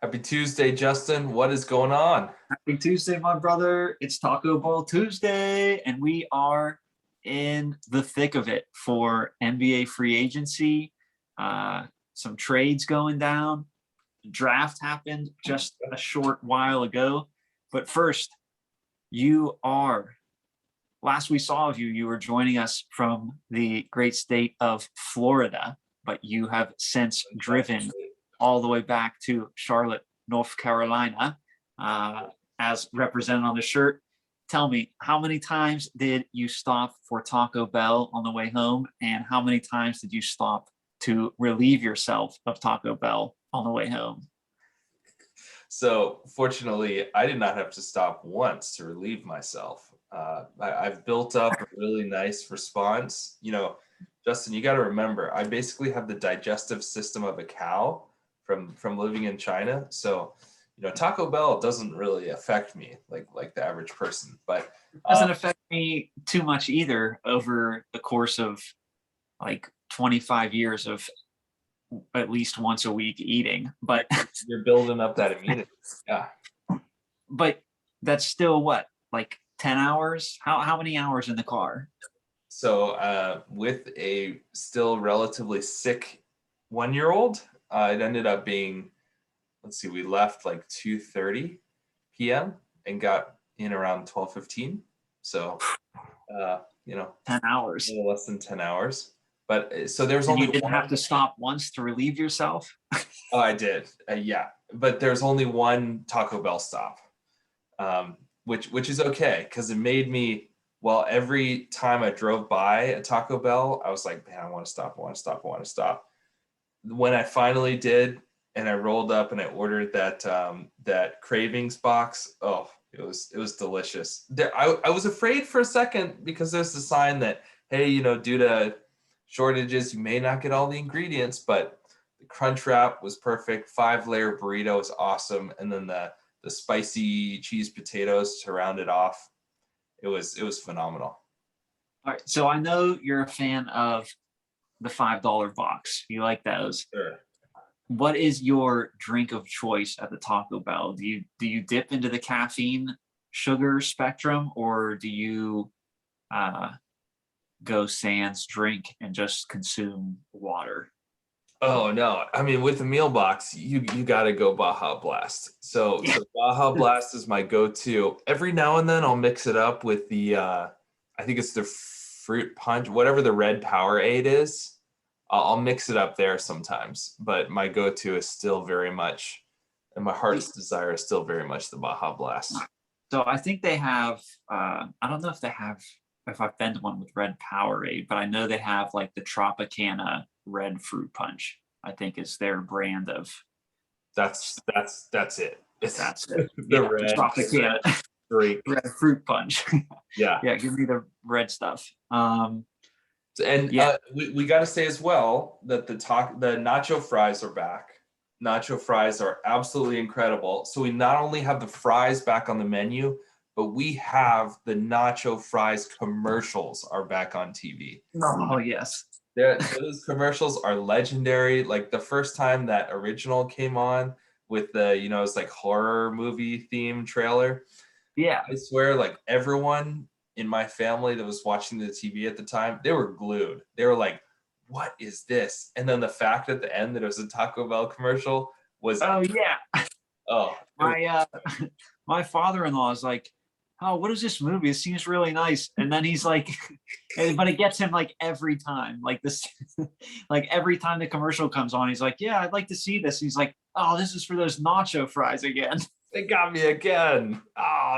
Happy Tuesday, Justin. What is going on? Happy Tuesday, my brother. It's Taco Ball Tuesday, and we are in the thick of it for NBA free agency. Some trades going down. The draft happened just a short while ago. But first, last we saw of you, you were joining us from the great state of Florida, but you have since driven all the way back to Charlotte, North Carolina, as represented on the shirt. Tell me, how many times did you stop for Taco Bell on the way home, and how many times did you stop to relieve yourself of Taco Bell on the way home? So fortunately, I did not have to stop once to relieve myself. I've built up a really nice response. Justin, you got to remember, I basically have the digestive system of a cow from living in China. So, Taco Bell doesn't really affect me like the average person, but it doesn't affect me too much either over the course of like 25 years of at least once a week eating. But you're building up that immunity. Yeah. But that's still what, like 10 hours? How many hours in the car? So with a still relatively sick 1-year-old, it ended up being, we left like 2:30 p.m. and got in around 12:15. So, 10 hours. A little less than 10 hours. But so there's only you didn't have to stop once to relieve yourself? Oh, I did. Yeah. But there's only one Taco Bell stop, which is okay because it made me, every time I drove by a Taco Bell, I was like, man, I want to stop. When I finally did, and I rolled up and I ordered that cravings box, it was delicious. I was afraid for a second because there's the sign that, hey, due to shortages, you may not get all the ingredients, but the crunch wrap was perfect. 5-layer burrito was awesome, and then the spicy cheese potatoes to round it off. It was phenomenal. All right, so I know you're a fan of the $5 box. You like those? Sure. What is your drink of choice at the Taco Bell? Do you dip into the caffeine sugar spectrum, or do you go sans drink and just consume water? Oh no! I mean, with the meal box, you got to go Baja Blast. So Baja Blast is my go-to. Every now and then, I'll mix it up with the I think it's the fruit punch, whatever the red Powerade is. I'll mix it up there sometimes, but my go-to is still very much, and my heart's desire is still very much the Baja Blast. So I think they have, I don't know if I've been to one with red Powerade, but I know they have like the Tropicana red fruit punch, I think is their brand of. That's it. That's it. The red Tropicana red fruit punch. Yeah. Yeah, give me the red stuff. We got to say as well that the nacho fries are back. Nacho fries are absolutely incredible. So we not only have the fries back on the menu, but we have the nacho fries commercials are back on TV. Oh, yes. Those commercials are legendary. Like the first time that original came on with the, it's like horror movie theme trailer. Yeah. I swear, like everyone in my family that was watching the TV at the time, they were glued. They were like, what is this? And then the fact at the end that it was a Taco Bell commercial was... Oh, yeah. Oh. My father-in-law is like, oh, what is this movie? It seems really nice. And then he's like, but it gets him like every time. Like this, like every time the commercial comes on, he's like, yeah, I'd like to see this. He's like, oh, this is for those nacho fries again. They got me again.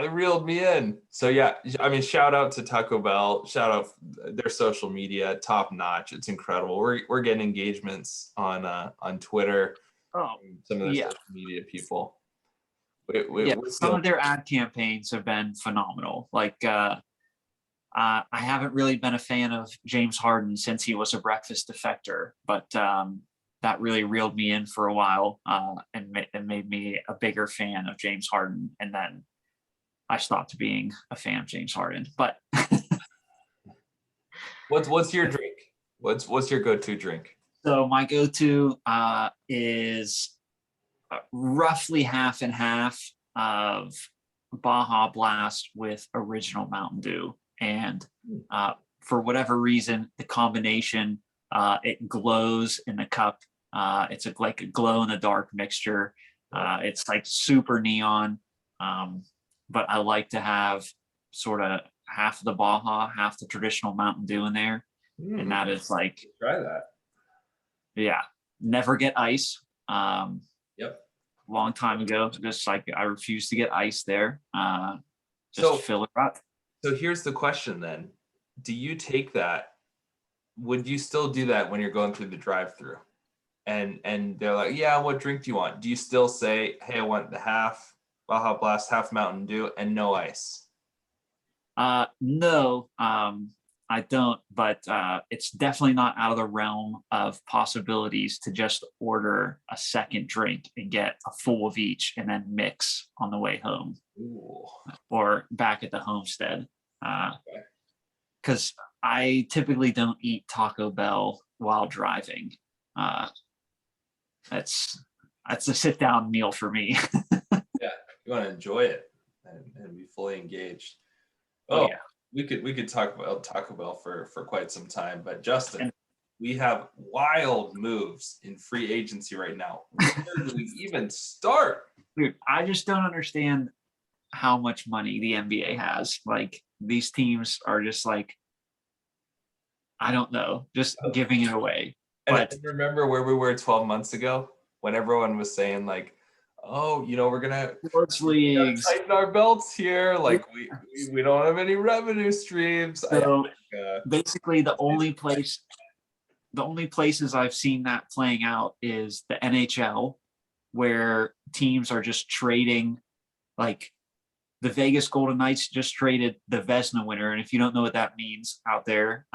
They reeled me in. So yeah, I mean, shout out to Taco Bell. Shout out their social media, top notch. It's incredible. We're getting engagements on Twitter. Oh, some of their social media people. Some of their ad campaigns have been phenomenal. Like I haven't really been a fan of James Harden since he was a breakfast defector, but that really reeled me in for a while and made me a bigger fan of James Harden. And then I stopped being a fan of James Harden. But what's your drink? What's your go-to drink? So my go-to is roughly half and half of Baja Blast with original Mountain Dew. And for whatever reason, the combination, it glows in the cup. It's like a glow in the dark mixture. It's like super neon. But I like to have sort of half of the Baja, half the traditional Mountain Dew in there. And that is like, try that. Yeah, never get ice. Yep. Long time ago, just like I refuse to get ice there. So fill it up. So here's the question then. Do you take that? Would you still do that when you're going through the drive-through? And they're like, yeah, what drink do you want? Do you still say, hey, I want the half Baja Blast, half Mountain Dew, and no ice? No, I don't, but it's definitely not out of the realm of possibilities to just order a second drink and get a full of each and then mix on the way home. Ooh. Or back at the homestead. Because I typically don't eat Taco Bell while driving. That's a sit-down meal for me. Yeah, you want to enjoy it and be fully engaged. Oh yeah. We could talk about Taco Bell for quite some time, but Justin, we have wild moves in free agency right now. Where do we even start? Dude, I just don't understand how much money the NBA has. Like, these teams are just like, I don't know, just giving it away. And remember where we were 12 months ago when everyone was saying like, oh, we're gonna tighten our belts here. Like we don't have any revenue streams. So basically the only places I've seen that playing out is the NHL, where teams are just trading. Like, the Vegas Golden Knights just traded the Vezina winner. And if you don't know what that means out there,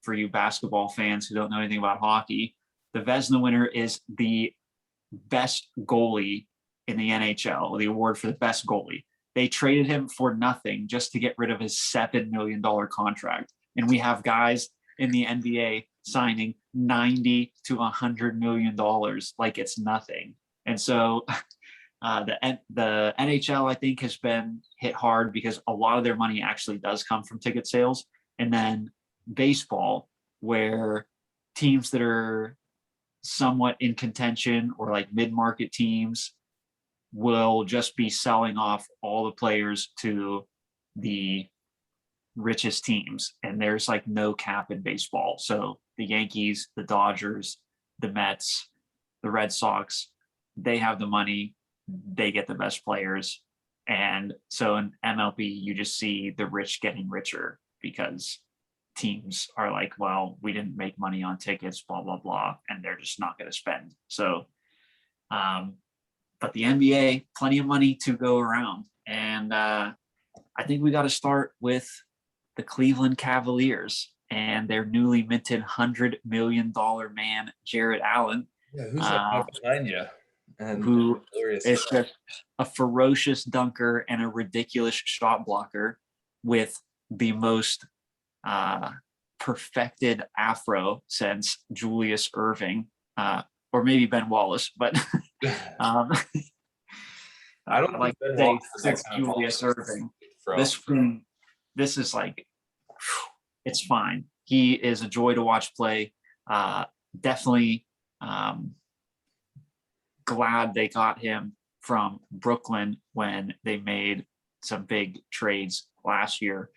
for you basketball fans who don't know anything about hockey, the Vezina winner is the best goalie in the NHL, the award for the best goalie. They traded him for nothing just to get rid of his $7 million contract. And we have guys in the NBA signing $90 to $100 million like it's nothing. And so the NHL, I think, has been hit hard because a lot of their money actually does come from ticket sales. And then baseball, where teams that are somewhat in contention or like mid-market teams will just be selling off all the players to the richest teams. And there's like no cap in baseball. So the Yankees, the Dodgers, the Mets, the Red Sox, they have the money, they get the best players. And so in MLB, you just see the rich getting richer because teams are like, well, we didn't make money on tickets, blah, blah, blah, and they're just not going to spend. So, but the NBA, plenty of money to go around. And I think we got to start with the Cleveland Cavaliers and their newly minted $100 million man, Jared Allen. Yeah, who's that behind you? And who is just a ferocious dunker and a ridiculous shot blocker with the most perfected afro since Julius Irving, or maybe Ben Wallace, but I don't like Ben say since Julius Irving. This is like, it's fine. He is a joy to watch play. Definitely glad they got him from Brooklyn when they made some big trades last year.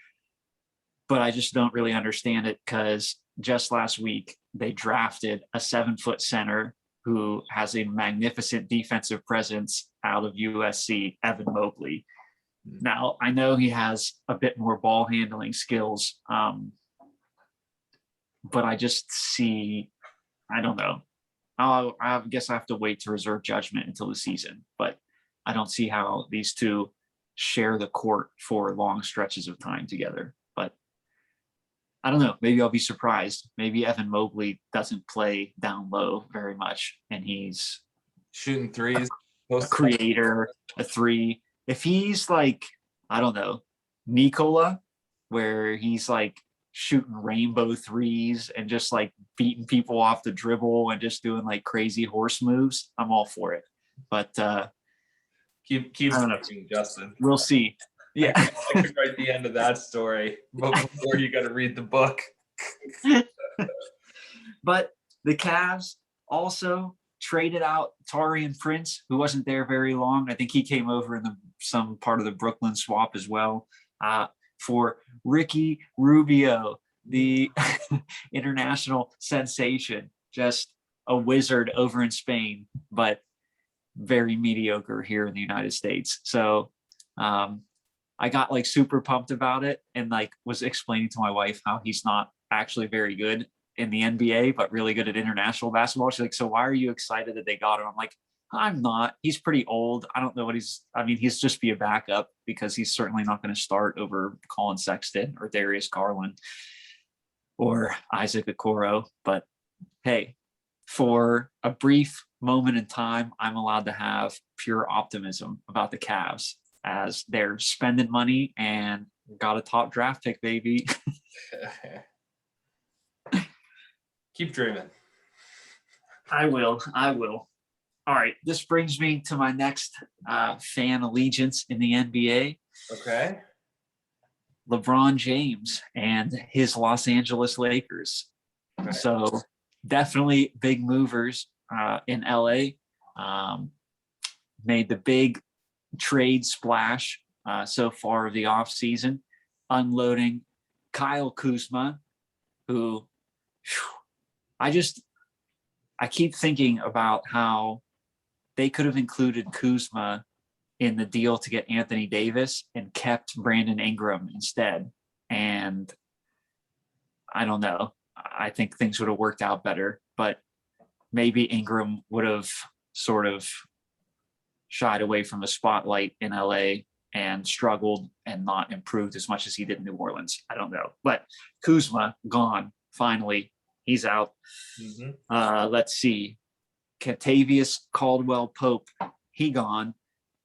But I just don't really understand it because just last week they drafted a 7-foot center who has a magnificent defensive presence out of USC, Evan Mobley. Now, I know he has a bit more ball handling skills, but I just see, I don't know. I guess I have to wait to reserve judgment until the season, but I don't see how these two share the court for long stretches of time together. But I don't know. Maybe I'll be surprised. Maybe Evan Mobley doesn't play down low very much, and he's shooting threes, a creator, a three. If he's like, I don't know, Nikola, where he's like shooting rainbow threes and just like beating people off the dribble and just doing like crazy horse moves, I'm all for it. But Keep I don't know. talking, Justin. We'll see. Yeah. I could write the end of that story, but before you got to read the book. But the Cavs also traded out Taurean Prince, who wasn't there very long. I think he came over in some part of the Brooklyn swap as well, for Ricky Rubio, the international sensation, just a wizard over in Spain, but very mediocre here in the United States. So I got like super pumped about it and like was explaining to my wife how he's not actually very good in the NBA, but really good at international basketball. She's like, so why are you excited that they got him? I'm like, I'm not. He's pretty old. I don't know what he's just be a backup because he's certainly not going to start over Colin Sexton or Darius Garland or Isaac Okoro. But hey, for a brief moment in time, I'm allowed to have pure optimism about the Cavs as they're spending money and got a top draft pick, baby. Keep dreaming. I will. All right. This brings me to my next fan allegiance in the NBA. Okay. LeBron James and his Los Angeles Lakers. Okay. So definitely big movers in LA. Made the big trade splash so far of the offseason, unloading Kyle Kuzma, who I keep thinking about how they could have included Kuzma in the deal to get Anthony Davis and kept Brandon Ingram instead. And I don't know. I think things would have worked out better, but maybe Ingram would have sort of shied away from the spotlight in LA and struggled and not improved as much as he did in New Orleans. I don't know. But Kuzma, gone. Finally, he's out. Mm-hmm. Let's see. Kentavious Caldwell-Pope, he gone.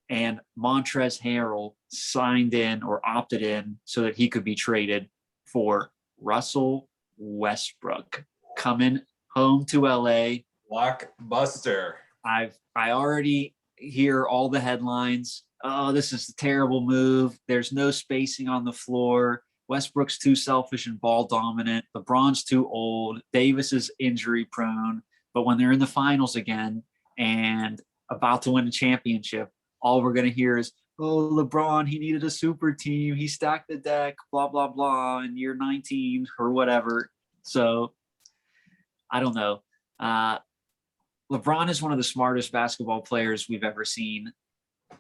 And Montrezl Harrell signed in or opted in so that he could be traded for Russell Westbrook coming home to LA. Blockbuster. I already hear all the headlines. Oh, this is a terrible move. There's no spacing on the floor. Westbrook's too selfish and ball dominant. LeBron's too old. Davis is injury prone. But when they're in the finals again and about to win a championship, all we're going to hear is, oh, LeBron, he needed a super team. He stacked the deck, blah, blah, blah, in year 19 or whatever. So I don't know. LeBron is one of the smartest basketball players we've ever seen.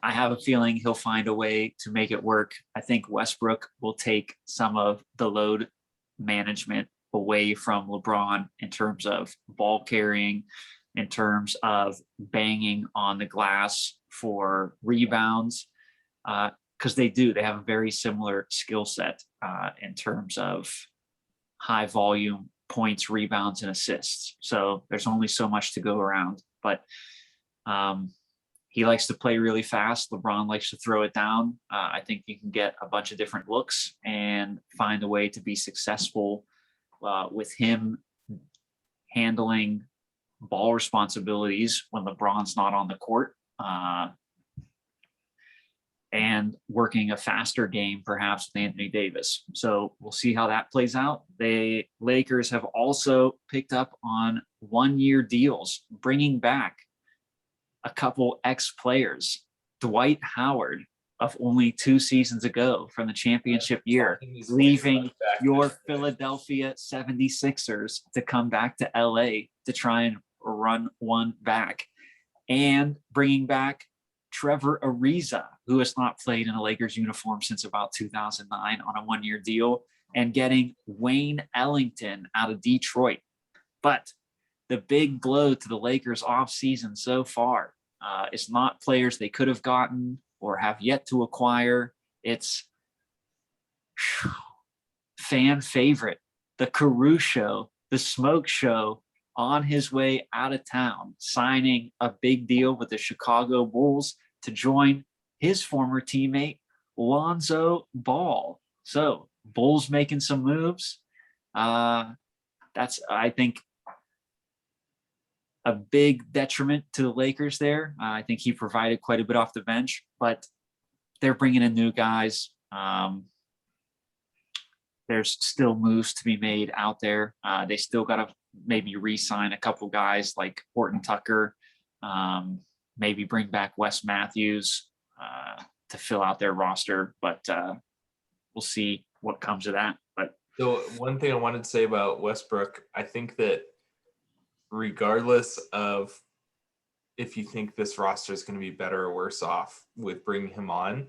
I have a feeling he'll find a way to make it work. I think Westbrook will take some of the load management away from LeBron in terms of ball carrying, in terms of banging on the glass for rebounds, because they have a very similar skill set in terms of high volume points, rebounds, and assists. So there's only so much to go around, but he likes to play really fast. LeBron likes to throw it down. I think you can get a bunch of different looks and find a way to be successful with him handling ball responsibilities when LeBron's not on the court, and working a faster game perhaps with Anthony Davis. So we'll see how that plays out. The Lakers have also picked up on 1-year deals, bringing back a couple ex-players. Dwight Howard of only 2 seasons ago from the championship year, leaving your Philadelphia 76ers to come back to LA to try and run one back, and bringing back Trevor Ariza, who has not played in a Lakers uniform since about 2009 on a 1-year deal, and getting Wayne Ellington out of Detroit. But the big blow to the Lakers offseason so far is not players they could have gotten or have yet to acquire. It's fan favorite, the Caruso, the smoke show, on his way out of town, signing a big deal with the Chicago Bulls to join his former teammate, Lonzo Ball. So Bulls making some moves. I think a big detriment to the Lakers there. I think he provided quite a bit off the bench, but they're bringing in new guys. There's still moves to be made out there. They still got to maybe re-sign a couple guys like Horton Tucker, maybe bring back Wes Matthews to fill out their roster, but we'll see what comes of that. But so one thing I wanted to say about Westbrook, I think that regardless of if you think this roster is going to be better or worse off with bringing him on,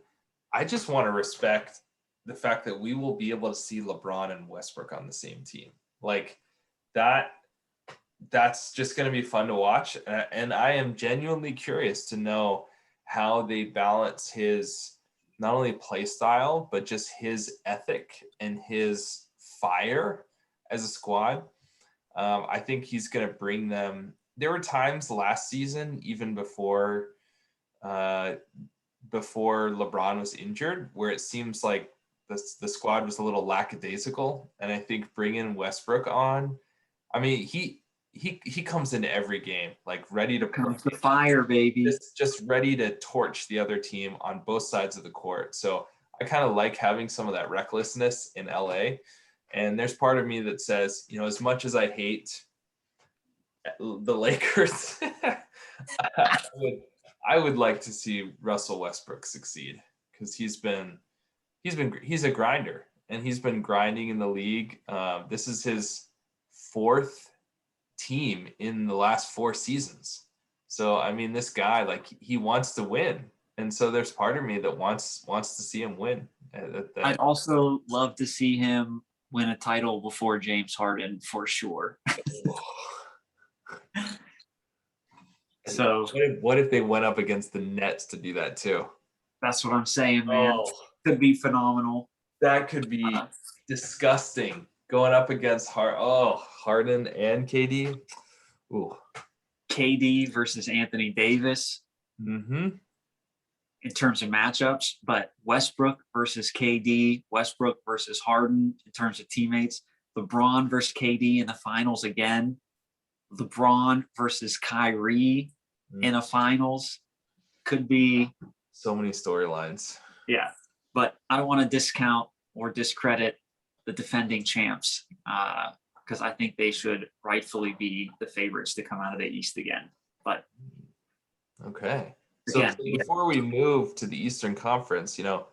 I just want to respect the fact that we will be able to see LeBron and Westbrook on the same team. Like that's just going to be fun to watch. And I am genuinely curious to know how they balance his not only play style, but just his ethic and his fire as a squad. I think he's going to bring them. There were times last season, even before LeBron was injured, where it seems like the squad was a little lackadaisical. And I think bringing Westbrook on, I mean, he comes into every game like ready to comes the fire, baby. Just ready to torch the other team on both sides of the court. So I kind of like having some of that recklessness in LA. And there's part of me that says, you know, as much as I hate the Lakers, I would like to see Russell Westbrook succeed, because he's a grinder, and he's been grinding in the league. This is his fourth team in the last 4 seasons. So I mean, this guy, like, he wants to win, and so there's part of me that wants to see him win. I'd also love to see him win a title before James Harden, for sure. So what if they went up against the Nets to do that too? That's what I'm saying, man. Could be phenomenal. That could be disgusting, going up against Harden and KD. Ooh. KD versus Anthony Davis. Mm-hmm. In terms of matchups, but Westbrook versus KD, Westbrook versus Harden in terms of teammates, LeBron versus KD in the finals again, LeBron versus Kyrie in the finals. Could be so many storylines. Yeah, but I don't want to discount or discredit the defending champs, because I think they should rightfully be the favorites to come out of the East again. But okay. So before we move to the Eastern Conference, you know,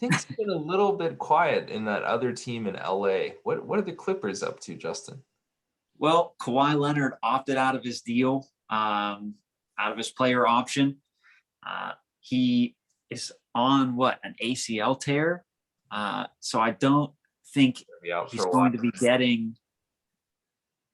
things have been a little bit quiet in that other team in LA. What are the Clippers up to, Justin? Well, Kawhi Leonard opted out of his deal, out of his player option. He is on an ACL tear. So I don't think he's going to be getting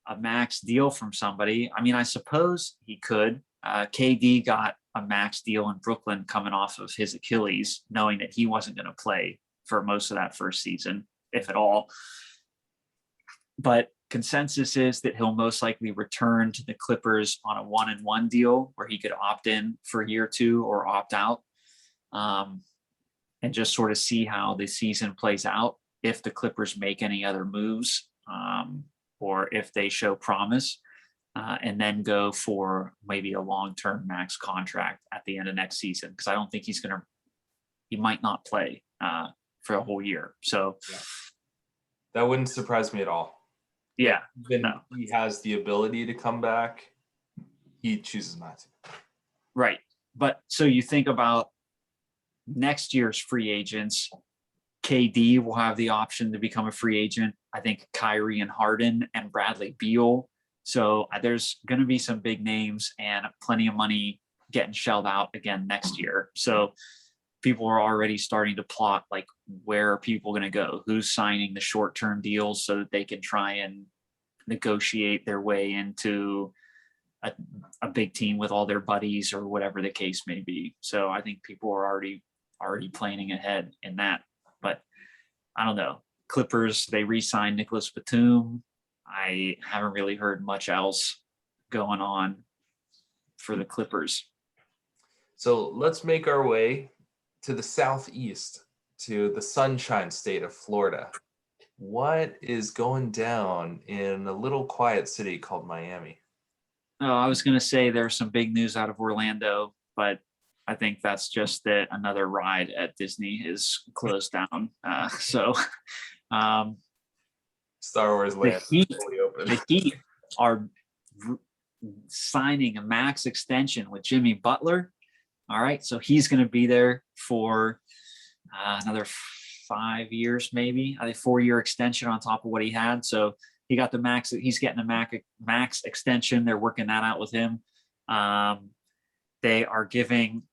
a max deal from somebody. I mean, I suppose he could. KD got a max deal in Brooklyn coming off of his Achilles, knowing that he wasn't going to play for most of that first season, if at all. But consensus is that he'll most likely return to the Clippers on a 1-and-1 deal where he could opt in for a year or two or opt out, and just sort of see how the season plays out, if the Clippers make any other moves, or if they show promise. And then go for maybe a long-term max contract at the end of next season, because I don't think he might not play for a whole year. So that wouldn't surprise me at all. Yeah. He has the ability to come back. He chooses not to. Right. But so you think about next year's free agents, KD will have the option to become a free agent. I think Kyrie and Harden and Bradley Beal. So there's going to be some big names and plenty of money getting shelled out again next year. So people are already starting to plot, like, where are people going to go? Who's signing the short-term deals so that they can try and negotiate their way into a big team with all their buddies, or whatever the case may be. So I think people are already planning ahead in that. But I don't know. Clippers, they re-signed Nicholas Batum. I haven't really heard much else going on for the Clippers. So let's make our way to the Southeast, to the Sunshine State of Florida. What is going down in a little quiet city called Miami? Oh, I was going to say there's some big news out of Orlando, but I think that's just that another ride at Disney is closed down. So um, Star Wars the Land is Heat, fully open. the Heat are signing a max extension with Jimmy Butler. All right, so he's going to be there for another 5 years, maybe. I think 4-year extension on top of what he had. So he got the max. He's getting a max extension. They're working that out with him. They are giving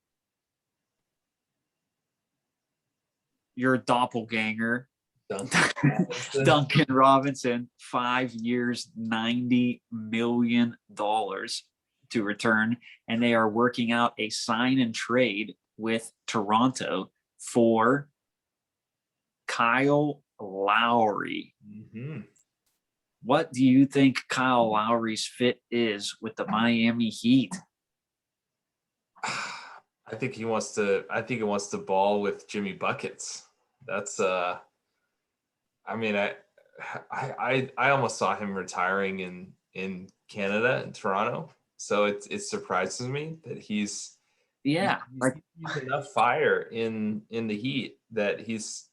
your doppelganger Duncan Robinson 5 years, $90 million to return, and they are working out a sign and trade with Toronto for Kyle Lowry. Mm-hmm. What do you think Kyle Lowry's fit is with the Miami Heat? I think he wants to ball with Jimmy Buckets. That's I mean, I almost saw him retiring in Canada, in Toronto. So it surprises me that he's enough fire in the Heat that he's,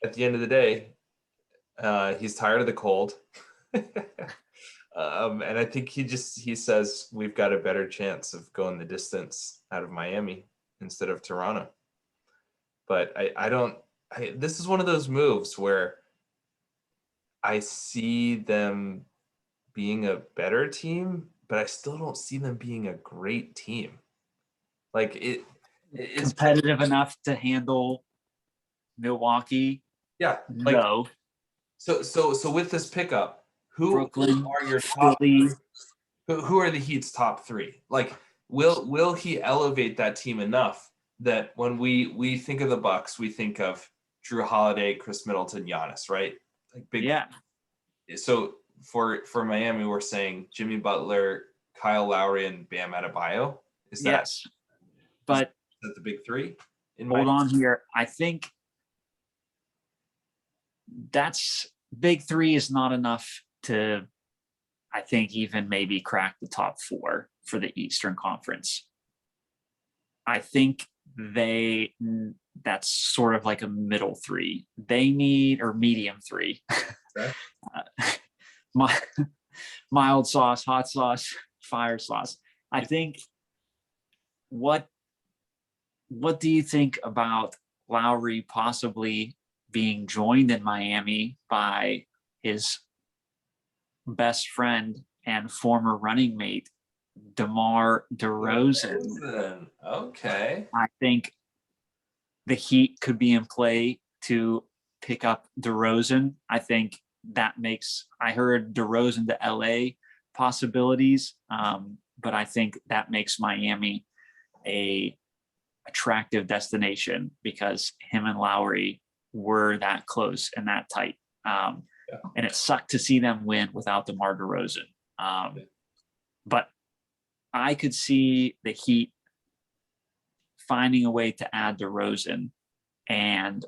at the end of the day, he's tired of the cold. And I think he says we've got a better chance of going the distance out of Miami instead of Toronto. But this is one of those moves where I see them being a better team, but I still don't see them being a great team. Like it's competitive enough to handle Milwaukee. Yeah. Like, no. So with this pickup, who Brooklyn are your top Philly. who are the Heat's top three? Like, will he elevate that team enough that when we think of the Bucks, we think of Drew Holiday, Chris Middleton, Giannis, right? Like big. Yeah. So for Miami, we're saying Jimmy Butler, Kyle Lowry, and Bam Adebayo. Is that yes? But is that the big three? Hold on here. I think that's big three is not enough to, I think, even maybe crack the top four for the Eastern Conference. I think that's sort of like a middle three. They need, or medium three. Okay. Mild sauce, hot sauce, fire sauce. I think what do you think about Lowry possibly being joined in Miami by his best friend and former running mate, DeMar DeRozan? Okay. I think the Heat could be in play to pick up DeRozan. I think that makes, I heard DeRozan to LA possibilities, but I think that makes Miami a attractive destination because him and Lowry were that close and that tight. And it sucked to see them win without DeMar DeRozan. But I could see the Heat finding a way to add DeRozan, and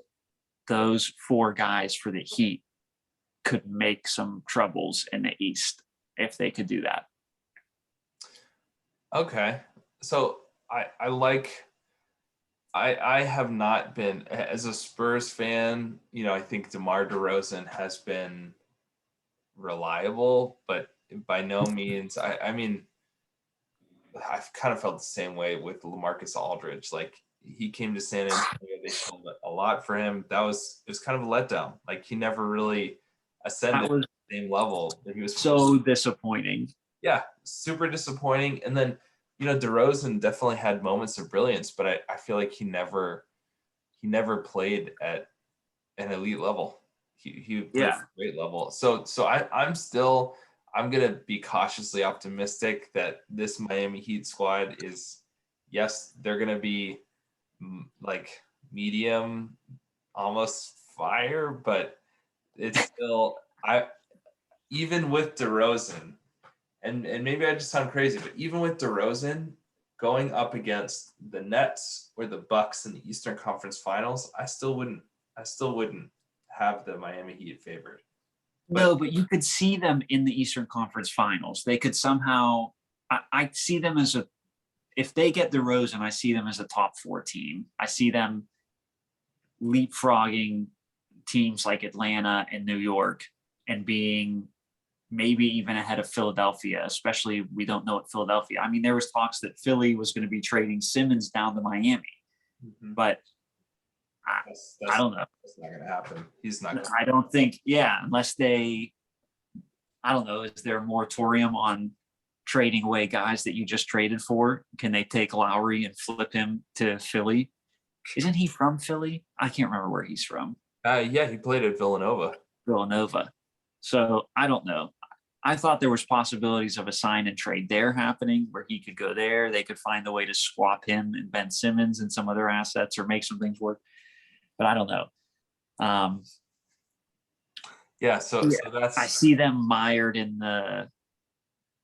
those four guys for the Heat could make some troubles in the East if they could do that. Okay. So I have not been, as a Spurs fan, I think DeMar DeRozan has been reliable, but by no means, I mean, I've kind of felt the same way with LaMarcus Aldridge. Like, he came to San Antonio, they sold a lot for him. It was kind of a letdown. Like, he never really ascended to the same level that he was so disappointing. Yeah, super disappointing. And then, DeRozan definitely had moments of brilliance, but I feel like he never played at an elite level. He played at a great level. So I'm gonna be cautiously optimistic that this Miami Heat squad is, yes, they're gonna be like medium, almost fire, but it's still, even with DeRozan, and maybe I just sound crazy, but even with DeRozan going up against the Nets or the Bucks in the Eastern Conference Finals, I still wouldn't have the Miami Heat favored. No, but you could see them in the Eastern Conference Finals. They could somehow I see them as if they get DeRozan, I see them as a top 4 team. I see them leapfrogging teams like Atlanta and New York and being maybe even ahead of Philadelphia, especially we don't know what Philadelphia. I mean, there was talks that Philly was going to be trading Simmons down to Miami, but I don't know. That's not going to happen. He's not. I don't think, unless they, I don't know, is there a moratorium on trading away guys that you just traded for? Can they take Lowry and flip him to Philly? Isn't he from Philly? I can't remember where he's from. Yeah, he played at Villanova. So I don't know. I thought there was possibilities of a sign and trade there happening where he could go there. They could find a way to swap him and Ben Simmons and some other assets or make some things work. But I don't know. So that's. I see them mired in the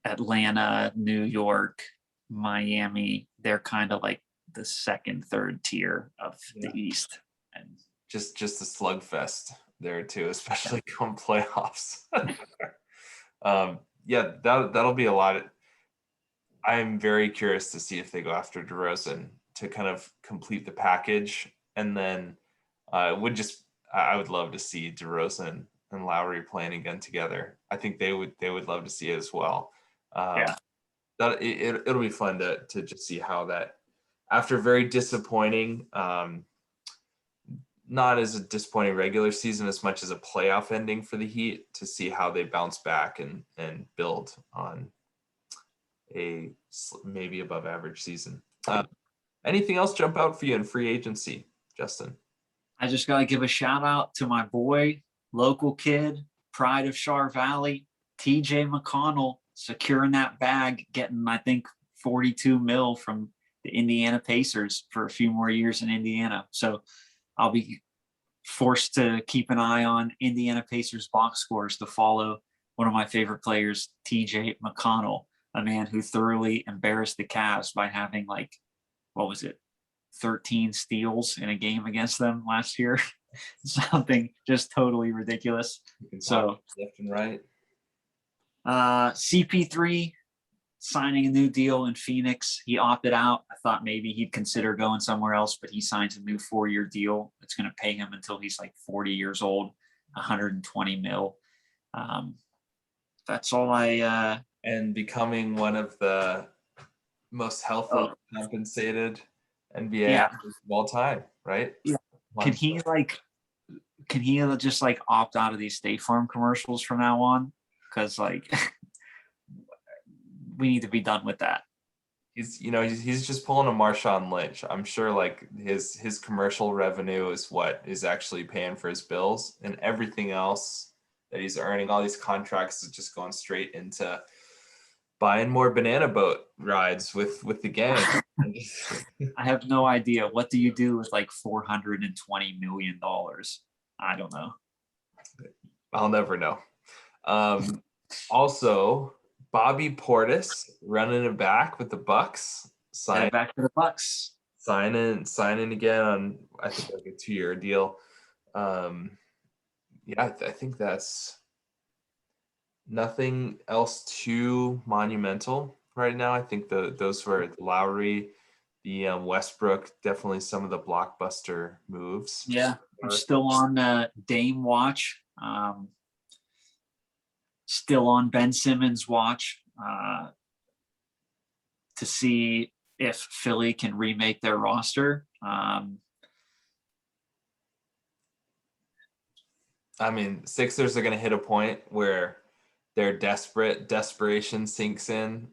Atlanta, New York, Miami. They're kind of like the second, third tier of the East, and just a slugfest there too, especially come playoffs. That'll be a lot. I'm very curious to see if they go after DeRozan to kind of complete the package, and then I would love to see DeRozan and Lowry playing again together. I think they would love to see it as well. It'll be fun to just see how that, after very disappointing, not as a disappointing regular season as much as a playoff ending for the Heat, to see how they bounce back and build on a maybe above average season. Anything else jump out for you in free agency, Justin? I just got to give a shout out to my boy, local kid, pride of Char Valley, TJ McConnell, securing that bag, getting, I think, 42 mil from the Indiana Pacers for a few more years in Indiana. So I'll be forced to keep an eye on Indiana Pacers box scores to follow one of my favorite players, TJ McConnell, a man who thoroughly embarrassed the Cavs by having 13 steals in a game against them last year. Something just totally ridiculous. So left and right. CP3 signing a new deal in Phoenix. He opted out. I thought maybe he'd consider going somewhere else, but he signs a new 4-year deal. It's going to pay him until he's 40 years old, 120 mil. That's all and becoming one of the most healthy compensated NBA athletes of all time, right? Yeah. Can he just opt out of these State Farm commercials from now on? Because we need to be done with that. He's just pulling a Marshawn Lynch. I'm sure his commercial revenue is what is actually paying for his bills, and everything else that he's earning, all these contracts, is just going straight into buying more banana boat rides with the gang. I have no idea. What do you do with $420 million? I don't know. I'll never know. Also, Bobby Portis running it back with the Bucks. Back to the Bucks. Signing again on, I think, a 2-year deal. I think that's nothing else too monumental right now. I think those were Lowry, the Westbrook, definitely some of the blockbuster moves. Yeah, I'm still on Dame watch. Still on Ben Simmons watch to see if Philly can remake their roster. Sixers are going to hit a point where their desperation sinks in.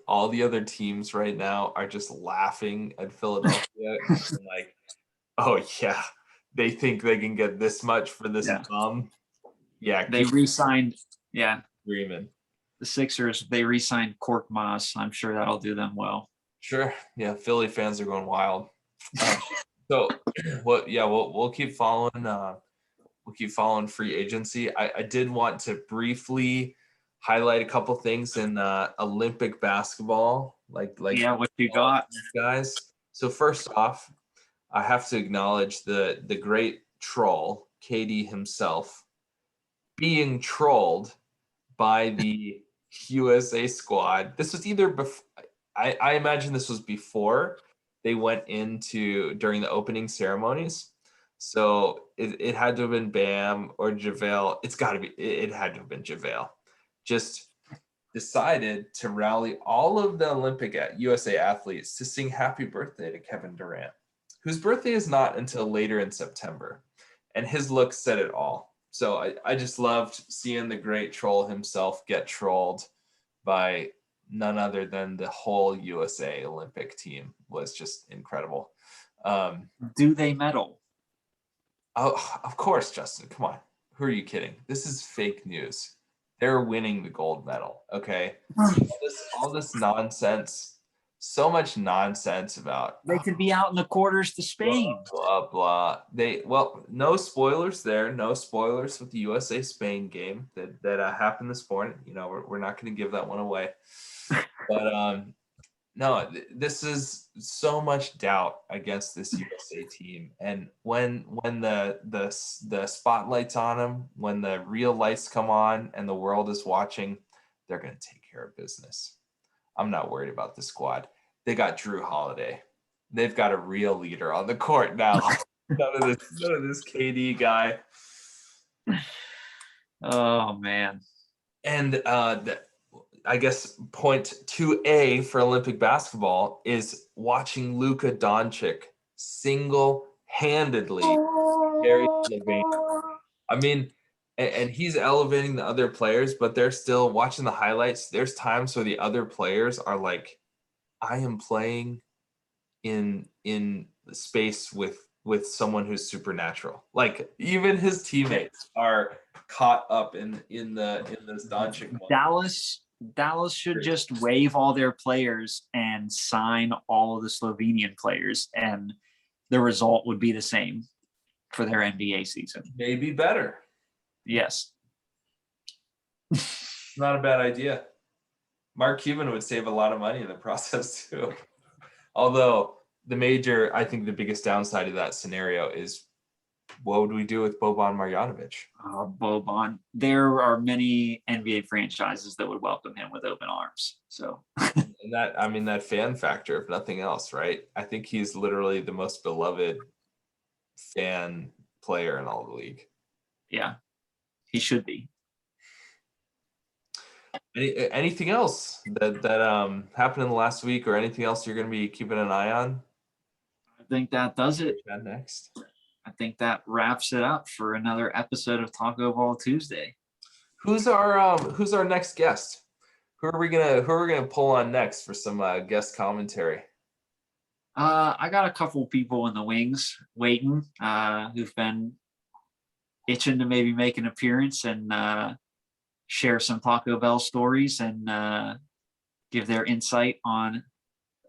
All the other teams right now are just laughing at Philadelphia. And oh yeah, they think they can get this much for this bum. Yeah, they re-signed. Yeah, Freeman. The Sixers, they re-signed Kork Maz. I'm sure that'll do them well. Sure. Yeah, Philly fans are going wild. We'll keep following. We'll keep following free agency. I did want to briefly highlight a couple things in Olympic basketball. What you got, guys? So first off, I have to acknowledge the great troll, KD himself, being trolled by the USA squad. This was either before, I imagine this was before they went into during the opening ceremonies. So it had to have been Bam or JaVale. It's got to be, it had to have been JaVale. Just decided to rally all of the Olympic USA athletes to sing happy birthday to Kevin Durant, whose birthday is not until later in September. And his look said it all. So I just loved seeing the great troll himself get trolled by none other than the whole USA Olympic team. Was just incredible. Do they medal? Oh, of course, Justin. Come on. Who are you kidding? This is fake news. They're winning the gold medal. Okay. All this nonsense. So much nonsense about They could be out in the quarters to Spain. blah blah. No spoilers there. No spoilers with the USA Spain game that happened this morning. You know, we're not going to give that one away. But no, this is so much doubt against this USA team, and when the spotlight's on them, when the real lights come on and the world is watching, they're going to take care of business. I'm not worried about the squad. They got Drew Holiday. They've got a real leader on the court now. none of this KD guy. Oh man. And I guess point 2A for Olympic basketball is watching Luka Doncic single-handedly carry Slovenia. I mean, and he's elevating the other players, but they're still watching the highlights. There's times where the other players are like, I am playing in space with someone who's supernatural. Like even his teammates are caught up in this Doncic moment. Dallas should just waive all their players and sign all of the Slovenian players, and the result would be the same for their NBA season. Maybe better. Yes. Not a bad idea. Mark Cuban would save a lot of money in the process too. Although I think the biggest downside of that scenario is, what would we do with Boban Marjanovic? Boban. There are many NBA franchises that would welcome him with open arms. So, and that fan factor, if nothing else, right? I think he's literally the most beloved fan player in all the league. Yeah, he should be. Anything else that happened in the last week, or anything else you're going to be keeping an eye on? I think that does it. Next. I think that wraps it up for another episode of Taco Ball Tuesday. Who's our next guest? Who are we gonna pull on next for some guest commentary? I got a couple people in the wings waiting, who've been itching to maybe make an appearance and share some Taco Bell stories and give their insight on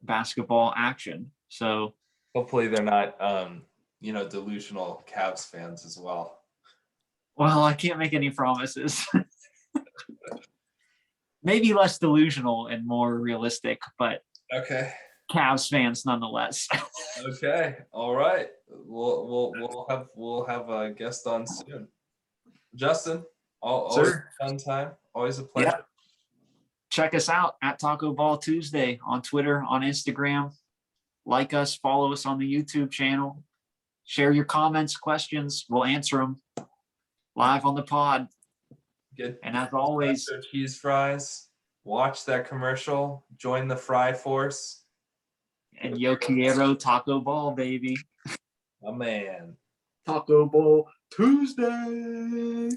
basketball action. So hopefully they're not delusional Cavs fans as well. Well, I can't make any promises. Maybe less delusional and more realistic, but okay. Cavs fans nonetheless. Okay. All right. We'll have a guest on soon. Justin, always a fun time. Always a pleasure. Yeah. Check us out at Taco Ball Tuesday on Twitter, on Instagram. Like us, follow us on the YouTube channel. Share your comments, questions. We'll answer them live on the pod. Good. And as always, cheese fries. Watch that commercial. Join the fry force. And yo quiero Taco Ball, baby. Oh man. Taco Ball Tuesday.